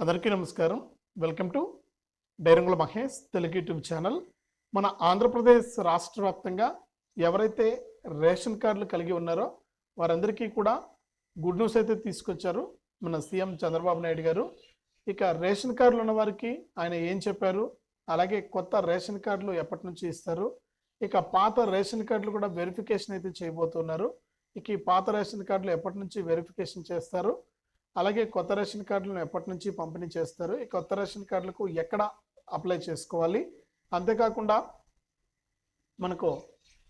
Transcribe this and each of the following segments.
అందరికీ నమస్కారం. Welcome to డైరంగుల Mahesh Telugu YouTube channel. మన ఆంధ్రప్రదేశ్ రాష్ట్ర వ్యాప్తంగా ఎవరైతే రేషన్ కార్డులు కలిగి ఉన్నారో వారందరికీ కూడా గుడ్ న్యూస్ అయితే తీసుకొచ్చారు మన సీఎం చంద్రబాబు నాయుడు గారు. ఇక రేషన్ కార్డులు ఉన్న వారికి ఆయన ఏం చెప్పారు, అలాగే కొత్త రేషన్ కార్డులు ఎప్పటి నుంచి ఇస్తారు, ఇక పాత రేషన్ కార్డులు కూడా వెరిఫికేషన్ అయితే చేయబోతున్నారు. ఇక ఈ పాత రేషన్ కార్డులు ఎప్పటి నుంచి వెరిఫికేషన్ చేస్తారు, అలాగే కొత్త రేషన్ కార్డులను ఎప్పటి నుంచి పంపిణీ చేస్తారు, ఈ కొత్త రేషన్ కార్డులకు ఎక్కడ అప్లై చేసుకోవాలి, అంతేకాకుండా మనకు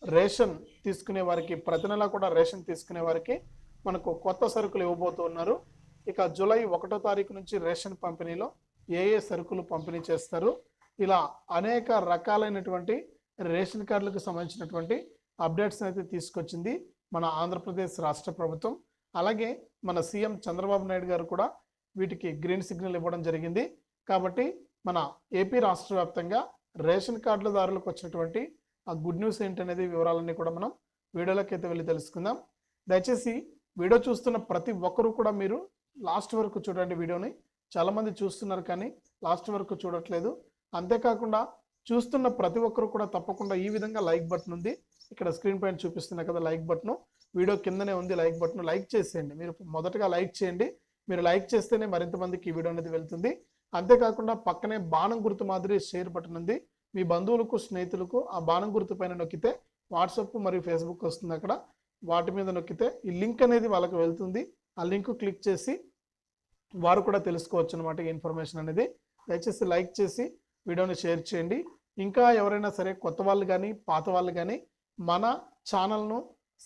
రేషన్ తీసుకునే వారికి ప్రతి నెల కూడా రేషన్ తీసుకునే వారికి మనకు కొత్త సరుకులు ఇవ్వబోతున్నారు. ఇక జూలై 1వ తారీఖు నుంచి రేషన్ పంపిణీలో ఏ ఏ సరుకులు పంపిణీ చేస్తారు, ఇలా అనేక రకాలైనటువంటి రేషన్ కార్డులకు సంబంధించినటువంటి అప్డేట్స్ అయితే తీసుకొచ్చింది మన ఆంధ్రప్రదేశ్ రాష్ట్ర ప్రభుత్వం. అలాగే మన సీఎం చంద్రబాబు నాయుడు గారు కూడా వీటికి గ్రీన్ సిగ్నల్ ఇవ్వడం జరిగింది. కాబట్టి మన ఏపీ రాష్ట్ర వ్యాప్తంగా రేషన్ కార్డులదారులకు వచ్చినటువంటి ఆ గుడ్ న్యూస్ ఏంటనేది వివరాలన్నీ కూడా మనం వీడియోలోకి అయితే వెళ్ళి తెలుసుకుందాం. దయచేసి వీడియో చూస్తున్న ప్రతి ఒక్కరూ కూడా మీరు లాస్ట్ వరకు చూడండి. వీడియోని చాలామంది చూస్తున్నారు కానీ లాస్ట్ వరకు చూడట్లేదు. అంతేకాకుండా చూస్తున్న ప్రతి ఒక్కరు కూడా తప్పకుండా ఈ విధంగా లైక్ బటన్ ఉంది, ఇక్కడ స్క్రీన్ పైన చూపిస్తున్నా కదా లైక్ బటన్, వీడియో కిందనే ఉంది లైక్ బటన్, లైక్ చేసేయండి. మీరు మొదటగా లైక్ చేయండి. మీరు లైక్ చేస్తేనే మరింత మందికి ఈ వీడియో అనేది వెళ్తుంది. అంతేకాకుండా పక్కనే బాణం గుర్తు మాదిరి షేర్ బటన్ ఉంది. మీ బంధువులకు స్నేహితులకు ఆ బాణం గుర్తు పైన నొక్కితే వాట్సాప్ మరియు ఫేస్బుక్ వస్తుంది. అక్కడ వాటి మీద నొక్కితే ఈ లింక్ అనేది వాళ్ళకి వెళ్తుంది. ఆ లింక్ క్లిక్ చేసి వారు కూడా తెలుసుకోవచ్చు అనమాట ఈ ఇన్ఫర్మేషన్ అనేది. దయచేసి లైక్ చేసి వీడియోని షేర్ చేయండి. ఇంకా ఎవరైనా సరే కొత్త వాళ్ళు కానీ పాత వాళ్ళు కానీ మన ఛానల్ను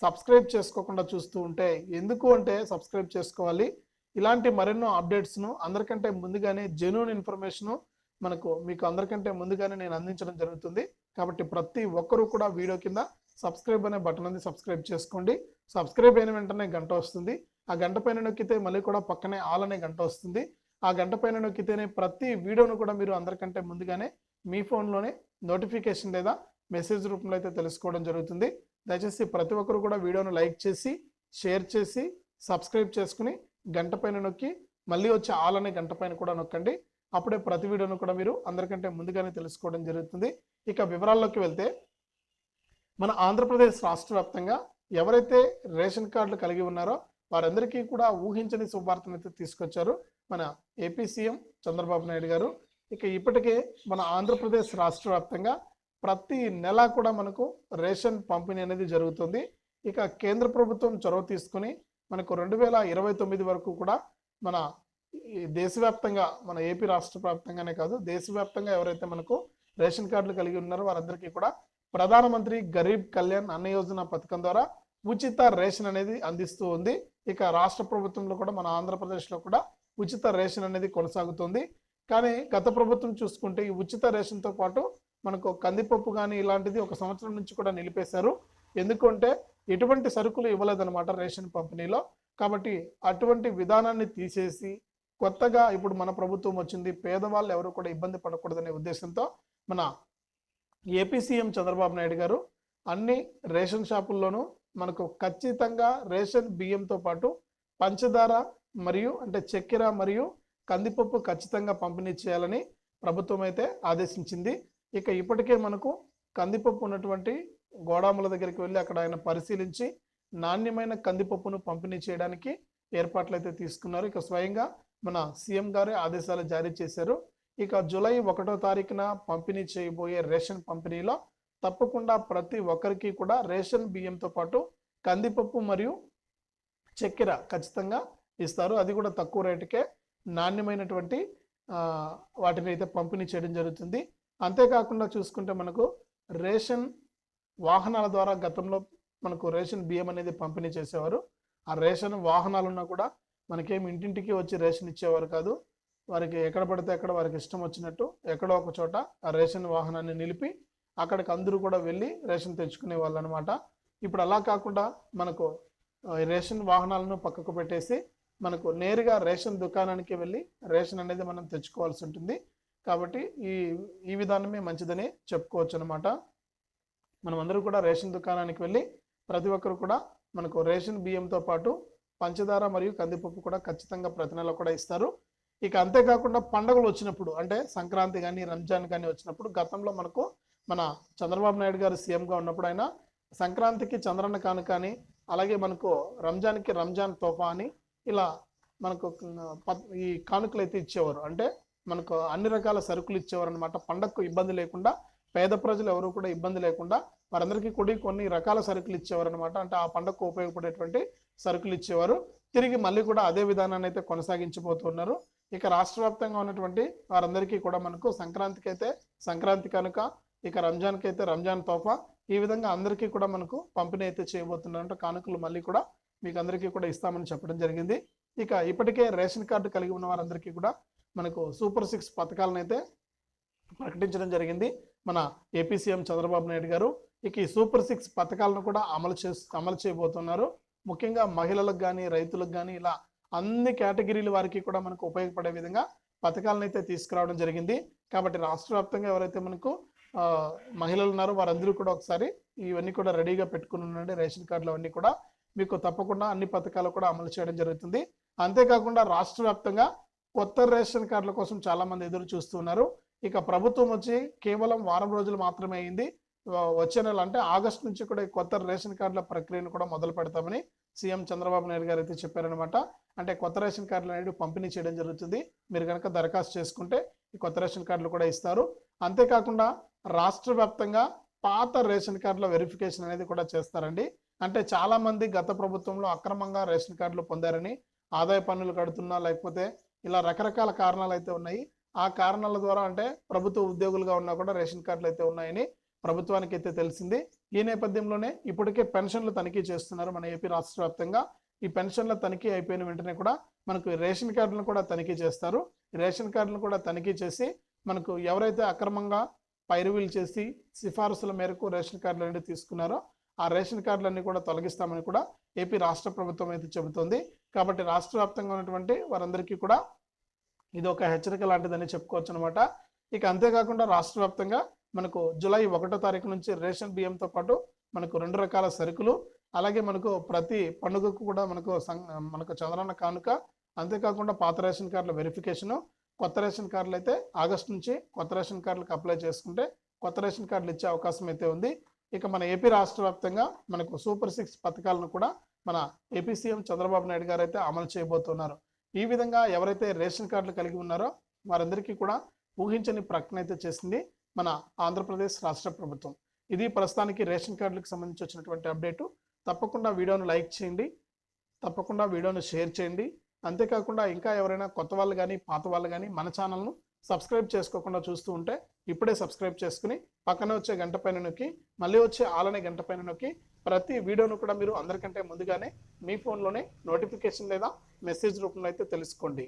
సబ్స్క్రైబ్ చేసుకోకుండా చూస్తూ ఉంటే, ఎందుకు అంటే సబ్స్క్రైబ్ చేసుకోవాలి. ఇలాంటి మరెన్నో అప్డేట్స్ను అందరికంటే ముందుగానే జెన్యూన్ ఇన్ఫర్మేషను మీకు అందరికంటే ముందుగానే నేను అందించడం జరుగుతుంది. కాబట్టి ప్రతి ఒక్కరూ కూడా వీడియో కింద సబ్స్క్రైబ్ అనే బటన్ ఉంది, సబ్స్క్రైబ్ చేసుకోండి. సబ్స్క్రైబ్ అయిన వెంటనే గంట వస్తుంది. ఆ గంట పైన నొక్కితే మళ్ళీ కూడా పక్కనే ఆల్ అనే గంట వస్తుంది. ఆ గంట పైన నొక్కితేనే ప్రతి వీడియోను కూడా మీరు అందరికంటే ముందుగానే మీ ఫోన్లోనే నోటిఫికేషన్ లేదా మెసేజ్ రూపంలో అయితే తెలుసుకోవడం జరుగుతుంది. దయచేసి ప్రతి ఒక్కరు కూడా వీడియోను లైక్ చేసి షేర్ చేసి సబ్స్క్రైబ్ చేసుకుని గంట పైన నొక్కి మళ్ళీ వచ్చి ఆల్ అనే గంట పైన కూడా నొక్కండి. అప్పుడే ప్రతి వీడియోను కూడా మీరు అందరికంటే ముందుగానే తెలుసుకోవడం జరుగుతుంది. ఇక వివరాల్లోకి వెళ్తే, మన ఆంధ్రప్రదేశ్ రాష్ట్ర వ్యాప్తంగా ఎవరైతే రేషన్ కార్డులు కలిగి ఉన్నారో వారందరికీ కూడా ఊహించని శుభవార్తను అయితే తీసుకొచ్చారు మన ఏపీ సీఎం చంద్రబాబు నాయుడు గారు. ఇక ఇప్పటికే మన ఆంధ్రప్రదేశ్ రాష్ట్ర వ్యాప్తంగా ప్రతి నెల కూడా మనకు రేషన్ పంపిణీ అనేది జరుగుతుంది. ఇక కేంద్ర ప్రభుత్వం చొరవ తీసుకుని మనకు 2029 వరకు కూడా మన దేశవ్యాప్తంగా, మన ఏపీ రాష్ట్ర వ్యాప్తంగానే కాదు దేశవ్యాప్తంగా ఎవరైతే మనకు రేషన్ కార్డులు కలిగి ఉన్నారో వారందరికీ కూడా ప్రధానమంత్రి గరీబ్ కళ్యాణ్ అన్న యోజన పథకం ద్వారా ఉచిత రేషన్ అనేది అందిస్తూ ఉంది. ఇక రాష్ట్ర ప్రభుత్వంలో కూడా మన ఆంధ్రప్రదేశ్లో కూడా ఉచిత రేషన్ అనేది కొనసాగుతుంది. కానీ గత ప్రభుత్వం చూసుకుంటే ఈ ఉచిత రేషన్తో పాటు మనకు కందిపప్పు కానీ ఇలాంటిది 1 సంవత్సరం నుంచి కూడా నిలిపేశారు. ఎందుకంటే ఎటువంటి సరుకులు ఇవ్వలేదన్నమాట రేషన్ పంపిణీలో. కాబట్టి అటువంటి విధానాన్ని తీసేసి కొత్తగా ఇప్పుడు మన ప్రభుత్వం వచ్చింది, పేదవాళ్ళు ఎవరు కూడా ఇబ్బంది పడకూడదనే ఉద్దేశంతో మన ఏపీ సీఎం చంద్రబాబు నాయుడు గారు అన్ని రేషన్ షాపుల్లోనూ మనకు ఖచ్చితంగా రేషన్ బియ్యంతో పాటు పంచదార మరియు అంటే చక్కెర మరియు కందిపప్పు ఖచ్చితంగా పంపిణీ చేయాలని ప్రభుత్వం అయితే ఆదేశించింది. ఇక ఇప్పటికే మనకు కందిపప్పు ఉన్నటువంటి గోడాముల దగ్గరికి వెళ్ళి అక్కడ ఆయన పరిశీలించి నాణ్యమైన కందిపప్పును పంపిణీ చేయడానికి ఏర్పాట్లు అయితే తీసుకున్నారు. ఇక స్వయంగా మన సీఎం గారే ఆదేశాలు జారీ చేశారు. ఇక జూలై 1వ తారీఖున పంపిణీ చేయబోయే రేషన్ పంపిణీలో తప్పకుండా ప్రతి ఒక్కరికి కూడా రేషన్ బియ్యంతో పాటు కందిపప్పు మరియు చక్కెర ఖచ్చితంగా ఇస్తారు. అది కూడా తక్కువ రేటుకే నాణ్యమైనటువంటి వాటిని అయితే పంపిణీ చేయడం జరుగుతుంది. అంతేకాకుండా చూసుకుంటే మనకు రేషన్ వాహనాల ద్వారా గతంలో మనకు రేషన్ బియ్యం అనేది పంపిణీ చేసేవారు. ఆ రేషన్ వాహనాలున్నా కూడా మనకేం ఇంటింటికి వచ్చి రేషన్ ఇచ్చేవారు కాదు. వారికి ఎక్కడ పడితే అక్కడ వారికి ఇష్టం వచ్చినట్టు ఎక్కడో ఒక చోట ఆ రేషన్ వాహనాన్ని నిలిపి అక్కడికి అందరూ కూడా వెళ్ళి రేషన్ తెచ్చుకునే వాళ్ళు అనమాట. ఇప్పుడు అలా కాకుండా మనకు రేషన్ వాహనాలను పక్కకు పెట్టేసి మనకు నేరుగా రేషన్ దుకాణానికి వెళ్ళి రేషన్ అనేది మనం తెచ్చుకోవాల్సి ఉంటుంది. కాబట్టి ఈ విధానమే మంచిదని చెప్పుకోవచ్చు అనమాట. మనం అందరూ కూడా రేషన్ దుకాణానికి వెళ్ళి ప్రతి ఒక్కరు కూడా మనకు రేషన్ బియ్యంతో పాటు పంచదార మరియు కందిపప్పు కూడా ఖచ్చితంగా ప్రతి నెల కూడా ఇస్తారు. ఇక అంతేకాకుండా పండుగలు వచ్చినప్పుడు అంటే సంక్రాంతి కానీ రంజాన్ కానీ వచ్చినప్పుడు గతంలో మనకు మన చంద్రబాబు నాయుడు గారు సీఎంగా ఉన్నప్పుడు ఆయన సంక్రాంతికి చంద్రన్న కానుక అని అలాగే మనకు రంజాన్కి రంజాన్ తోఫా అని ఇలా మనకు ఈ కానుకలు అయితే ఇచ్చేవారు. అంటే మనకు అన్ని రకాల సరుకులు ఇచ్చేవారు అనమాట. పండగకు ఇబ్బంది లేకుండా పేద ప్రజలు ఎవరు కూడా ఇబ్బంది లేకుండా వారందరికీ కూడా కొన్ని రకాల సరుకులు ఇచ్చేవారు అనమాట. అంటే ఆ పండగకు ఉపయోగపడేటువంటి సరుకులు ఇచ్చేవారు. తిరిగి మళ్ళీ కూడా అదే విధానాన్ని అయితే కొనసాగించబోతున్నారు. ఇక రాష్ట్ర వ్యాప్తంగా ఉన్నటువంటి వారందరికీ కూడా మనకు సంక్రాంతికి అయితే సంక్రాంతి కనుక, ఇక రంజాన్కి అయితే రంజాన్ తోఫా, ఈ విధంగా అందరికీ కూడా మనకు పంపిణీ అయితే చేయబోతున్నారంటే కానుకలు మళ్ళీ కూడా మీకు అందరికీ కూడా ఇస్తామని చెప్పడం జరిగింది. ఇక ఇప్పటికే రేషన్ కార్డు కలిగి ఉన్న వారందరికీ కూడా మనకు సూపర్ 6 పథకాలను అయితే ప్రకటించడం జరిగింది మన ఏపీ సీఎం చంద్రబాబు నాయుడు గారు. ఇక ఈ సూపర్ 6 పథకాలను కూడా అమలు చేయబోతున్నారు. ముఖ్యంగా మహిళలకు కానీ రైతులకు కానీ ఇలా అన్ని కేటగిరీల వారికి కూడా మనకు ఉపయోగపడే విధంగా పథకాలను అయితే తీసుకురావడం జరిగింది. కాబట్టి రాష్ట్ర వ్యాప్తంగా ఎవరైతే మనకు మహిళలు ఉన్నారో వారందరూ కూడా ఒకసారి ఇవన్నీ కూడా రెడీగా పెట్టుకుని ఉండండి. రేషన్ కార్డులు అవన్నీ కూడా మీకు తప్పకుండా అన్ని పథకాలు కూడా అమలు చేయడం జరుగుతుంది. అంతేకాకుండా రాష్ట్ర వ్యాప్తంగా కొత్త రేషన్ కార్డుల కోసం చాలా మంది ఎదురు చూస్తున్నారు. ఇక ప్రభుత్వం వచ్చి కేవలం వారం రోజులు మాత్రమే అయింది. వచ్చే నెల అంటే ఆగస్టు నుంచి కూడా ఈ కొత్త రేషన్ కార్డుల ప్రక్రియను కూడా మొదలు పెడతామని సీఎం చంద్రబాబు నాయుడు గారు అయితే చెప్పారనమాట. అంటే కొత్త రేషన్ కార్డులు అనేది పంపిణీ చేయడం జరుగుతుంది. మీరు కనుక దరఖాస్తు చేసుకుంటే ఈ కొత్త రేషన్ కార్డులు కూడా ఇస్తారు. అంతేకాకుండా రాష్ట్ర వ్యాప్తంగా పాత రేషన్ కార్డుల వెరిఫికేషన్ అనేది కూడా చేస్తారండి. అంటే చాలా మంది గత ప్రభుత్వంలో అక్రమంగా రేషన్ కార్డులు పొందారని, ఆదాయ పన్నులు కడుతున్నా లేకపోతే ఇలా రకరకాల కారణాలు అయితే ఉన్నాయి. ఆ కారణాల ద్వారా అంటే ప్రభుత్వ ఉద్యోగులుగా ఉన్నా కూడా రేషన్ కార్డులు అయితే ఉన్నాయని ప్రభుత్వానికి అయితే తెలిసింది. ఈ నేపథ్యంలోనే ఇప్పటికే పెన్షన్లు తనిఖీ చేస్తున్నారు మన ఏపీ రాష్ట్ర వ్యాప్తంగా. ఈ పెన్షన్ల తనిఖీ అయిపోయిన వెంటనే కూడా మనకు రేషన్ కార్డులను కూడా తనిఖీ చేస్తారు. రేషన్ కార్డులను కూడా తనిఖీ చేసి మనకు ఎవరైతే అక్రమంగా పైరువీలు చేసి సిఫారసుల మేరకు రేషన్ కార్డులు అనేది తీసుకున్నారో ఆ రేషన్ కార్డులన్నీ కూడా తొలగిస్తామని కూడా ఏపీ రాష్ట్ర ప్రభుత్వం అయితే చెబుతోంది. కాబట్టి రాష్ట్ర వ్యాప్తంగా ఉన్నటువంటి వారందరికీ కూడా ఇది ఒక హెచ్చరిక లాంటిదని చెప్పుకోవచ్చు అనమాట. ఇక అంతేకాకుండా రాష్ట్ర వ్యాప్తంగా మనకు జూలై 1వ తారీఖు నుంచి రేషన్ బియ్యంతో పాటు మనకు 2 రకాల సరుకులు, అలాగే మనకు ప్రతి పండుగకు కూడా మనకు చంద్రన్న కానుక, అంతేకాకుండా పాత రేషన్ కార్డుల వెరిఫికేషను, కొత్త రేషన్ కార్డులు అయితే ఆగస్టు నుంచి కొత్త రేషన్ కార్డులకు అప్లై చేసుకుంటే కొత్త రేషన్ కార్డులు ఇచ్చే అవకాశం అయితే ఉంది. ఇక మన ఏపీ రాష్ట్ర వ్యాప్తంగా మనకు సూపర్ 6 పథకాలను కూడా మన ఏపీ సీఎం చంద్రబాబు నాయుడు గారు అయితే అమలు చేయబోతున్నారు. ఈ విధంగా ఎవరైతే రేషన్ కార్డులు కలిగి ఉన్నారో వారందరికీ కూడా ఊహించని ప్రకటన అయితే చేసింది మన ఆంధ్రప్రదేశ్ రాష్ట్ర ప్రభుత్వం. ఇది ప్రస్తుతానికి రేషన్ కార్డులకు సంబంధించి వచ్చినటువంటి అప్డేటు. తప్పకుండా వీడియోను లైక్ చేయండి, తప్పకుండా వీడియోను షేర్ చేయండి. అంతేకాకుండా ఇంకా ఎవరైనా కొత్త వాళ్ళు కానీ పాత వాళ్ళు కానీ మన ఛానల్ను సబ్స్క్రైబ్ చేసుకోకుండా చూస్తూ ఉంటే ఇప్పుడే సబ్స్క్రైబ్ చేసుకుని పక్కన వచ్చే గంట పైన నొక్కి మళ్ళీ వచ్చే ఆలనే గంట పైన నొక్కి ప్రతి వీడియోను కూడా మీరు అందరికంటే ముందుగానే మీ ఫోన్లోనే నోటిఫికేషన్ లేదా మెసేజ్ రూపంలో అయితే తెలుసుకోండి.